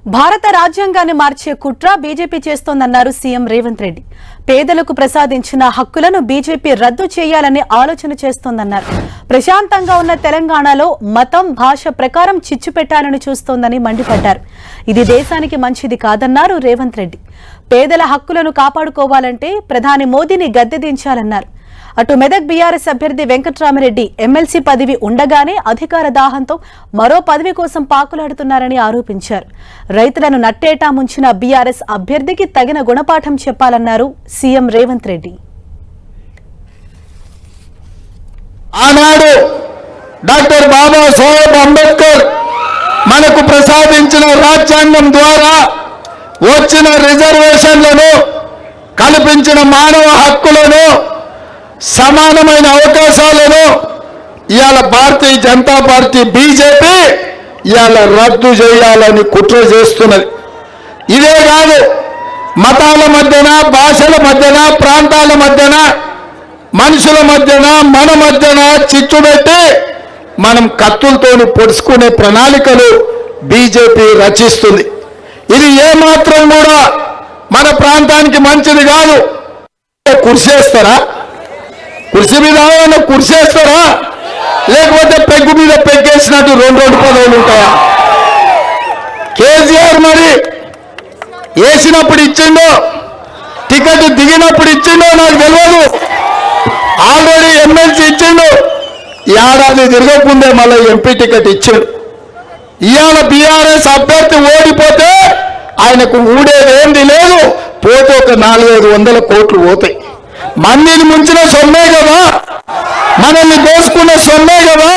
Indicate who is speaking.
Speaker 1: భారత రాజ్యాంగాన్ని మార్చే కుట్ర బీజేపీ చేస్తోందన్నారు సీఎం రేవంత్ రెడ్డి. పేదలకు ప్రసాదించిన హక్కులను బీజేపీ రద్దు చేయాలని ఆలోచన చేస్తోందన్నారు. ప్రశాంతంగా ఉన్న తెలంగాణలో మతం, భాష ప్రకారం చిచ్చు పెట్టాలని చూస్తోందని మండిపడ్డారు. ఇది దేశానికి మంచిది కాదన్నారు రేవంత్ రెడ్డి. పేదల హక్కులను కాపాడుకోవాలంటే ప్రధాని మోదీని గద్దెదించాలన్నారు. అటు మెదక్ బీఆర్ఎస్ అభ్యర్థి వెంకట్రామిరెడ్డి ఎమ్మెల్సీ పదవి ఉండగానే అధికార దాహంతో మరో పదవి కోసం పాకులాడుతున్నారని ఆరోపించారు. రైతులను నట్టేటా ముంచిన బీఆర్ఎస్ అభ్యర్థికి తగిన గుణపాఠం చెప్పాలన్నారు సీఎం రేవంత్ రెడ్డి.
Speaker 2: ఆనాడు డాక్టర్ బాబాసాహెబ్ అంబేద్కర్ మనకు ప్రసాదించిన రాజ్యాంగం ద్వారా వచ్చిన రిజర్వేషన్లను, కల్పించిన మానవ హక్కులను, సమానమైన అవకాశాలను ఇవాళ భారతీయ జనతా పార్టీ బీజేపీ ఇవాళ రద్దు చేయాలని కుట్ర చేస్తున్నది. ఇదే కాదు, మతాల మధ్యన, భాషల మధ్యన, ప్రాంతాల మధ్యన, మనుషుల మధ్యన, మన మధ్యన చిచ్చు పెట్టి మనం కత్తులతోని పొడుచుకునే ప్రణాళికలు బీజేపీ రచిస్తుంది. ఇది ఏమాత్రం కూడా మన ప్రాంతానికి మంచిది కాదు. కుర్చేస్తారా? కుర్చీ మీద కుర్చేస్తారా? లేకపోతే పెగ్గు మీద పెగ్గేసినట్టు రెండు పదవులు ఉంటాయా? కేసీఆర్ మరి వేసినప్పుడు ఇచ్చిండో, టికెట్ దిగినప్పుడు ఇచ్చిండో నాకు తెలియదు. ఆల్రెడీ ఎమ్మెల్సీ ఇచ్చిండు, ఏడాది తిరగకుండే మళ్ళీ ఎంపీ టికెట్ ఇచ్చిండు. ఇవాళ బీఆర్ఎస్ అభ్యర్థి ఓడిపోతే ఆయనకు ఊడేదేంది లేదు, పోతే ఒక 400-500 కోట్లు పోతాయి. మందిని ముంచిన సొమ్మే కదా, మనల్ని దోసుకున్న సొమ్మే కదా.